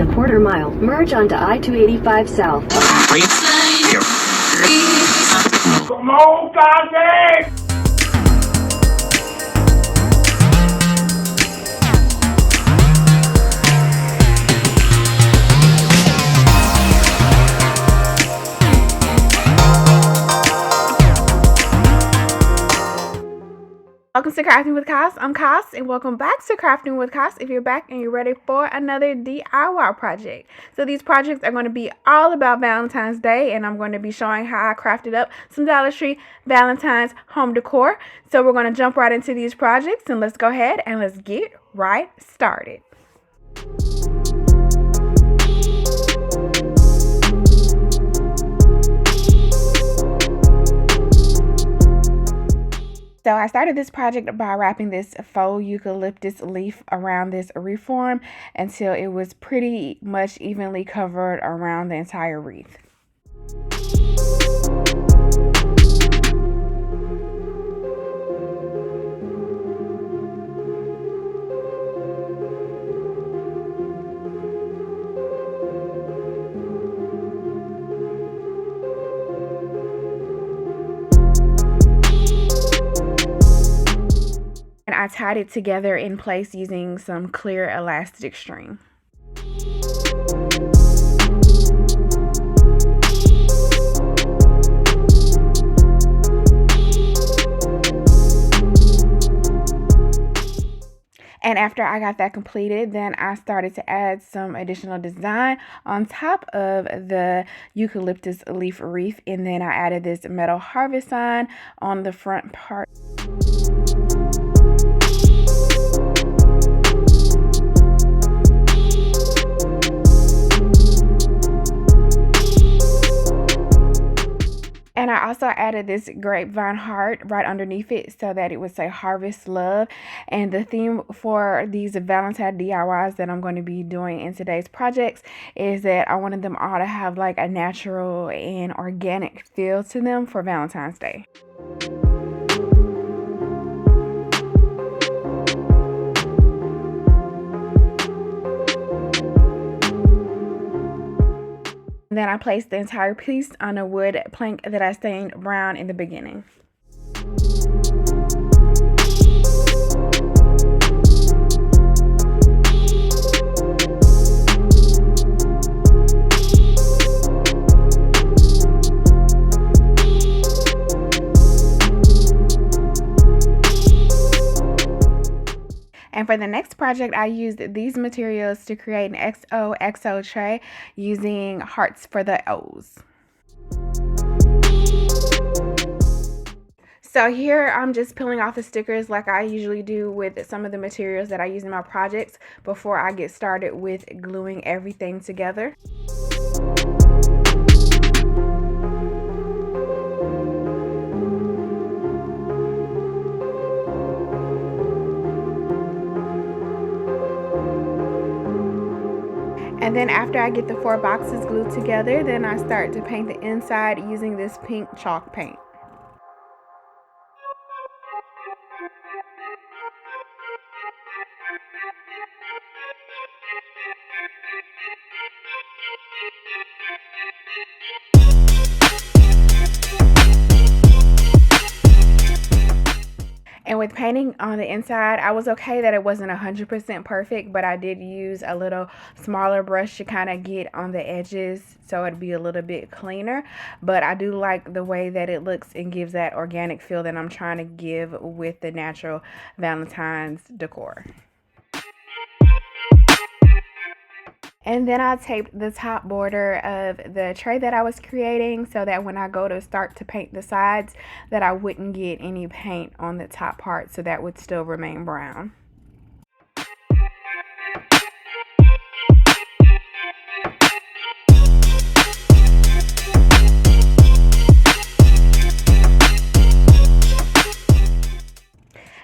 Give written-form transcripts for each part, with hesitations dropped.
In a quarter mile, merge onto I-285 South. Come on, Kanye! Welcome to Crafting with Cass. I'm Cass, and welcome back to Crafting with Cass if you're back and you're ready for another DIY project. So these projects are going to be all about Valentine's Day, and I'm going to be showing how I crafted up some Dollar Tree Valentine's home decor. So we're going to jump right into these projects, and let's go ahead and let's get right started. So I started this project by wrapping this faux eucalyptus leaf around this wreath form until it was pretty much evenly covered around the entire wreath. And I tied it together in place using some clear elastic string. And after I got that completed, then I started to add some additional design on top of the eucalyptus leaf wreath, and then I added this metal harvest sign on the front part. And I also added this grapevine heart right underneath it so that it would say Harvest Love. And the theme for these Valentine DIYs that I'm going to be doing in today's projects is that I wanted them all to have like a natural and organic feel to them for Valentine's Day. Then I placed the entire piece on a wood plank that I stained brown in the beginning. And for the next project, I used these materials to create an Xoxo tray using hearts for the O's. So here I'm just peeling off the stickers like I usually do with some of the materials that I use in my projects before I get started with gluing everything together. And then after I get the 4 boxes glued together, then I start to paint the inside using this pink chalk paint. And with painting on the inside, I was okay that it wasn't 100% perfect, but I did use a little smaller brush to kind of get on the edges so it'd be a little bit cleaner. But I do like the way that it looks and gives that organic feel that I'm trying to give with the natural Valentine's decor. And then I taped the top border of the tray that I was creating so that when I go to start to paint the sides that I wouldn't get any paint on the top part, so that would still remain brown.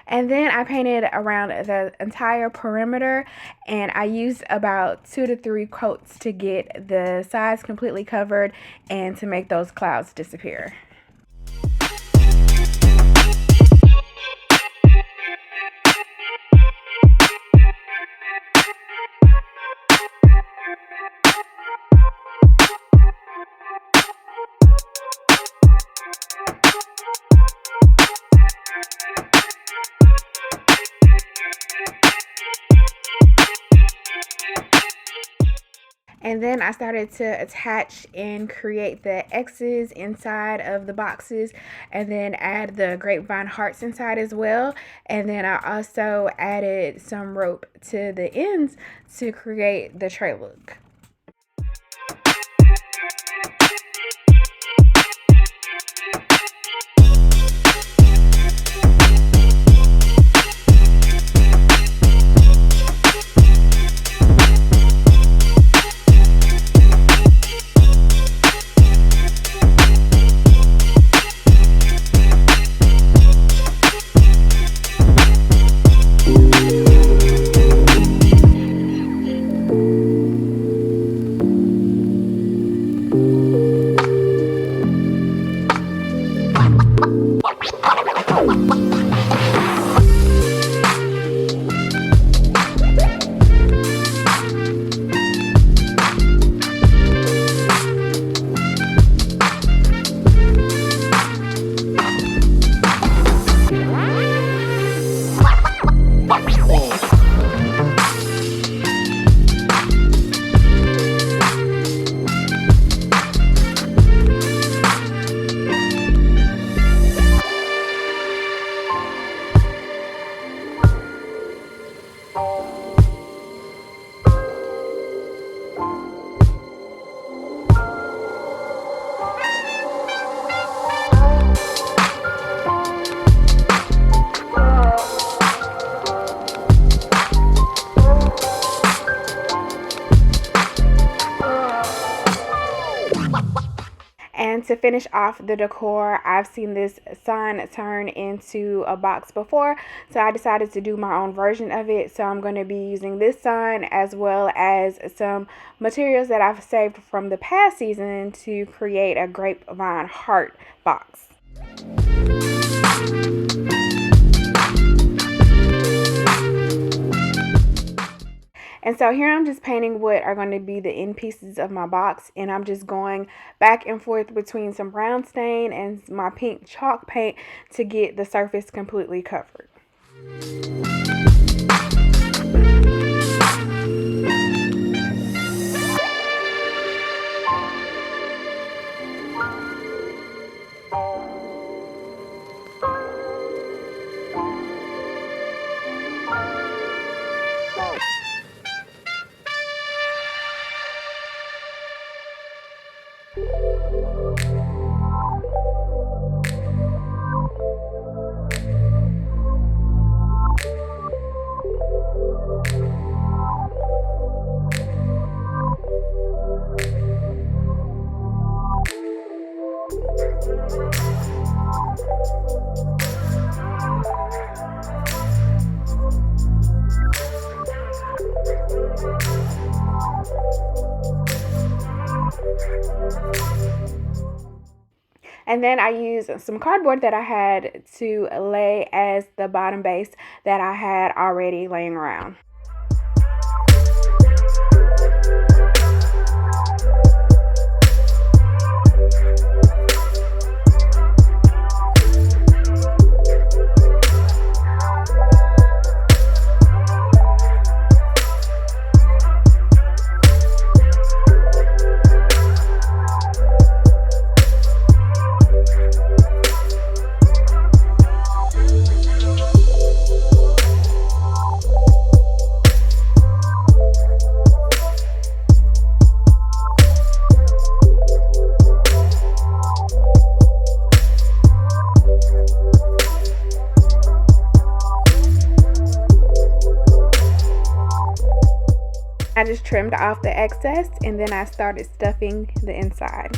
And then I painted around the entire perimeter, and I used about 2 to 3 coats to get the sides completely covered and to make those clouds disappear. And then I started to attach and create the X's inside of the boxes, and then add the grapevine hearts inside as well. And then I also added some rope to the ends to create the tray look. And to finish off the decor, I've seen this sign turn into a box before, so I decided to do my own version of it. So I'm going to be using this sign as well as some materials that I've saved from the past season to create a grapevine heart box. And so here I'm just painting what are going to be the end pieces of my box, and I'm just going back and forth between some brown stain and my pink chalk paint to get the surface completely covered. And then I used some cardboard that I had to lay as the bottom base that I had already laying around. I just trimmed off the excess, and then I started stuffing the inside.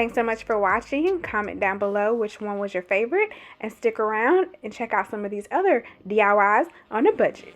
Thanks so much for watching. Comment down below which one was your favorite, and stick around and check out some of these other DIYs on a budget.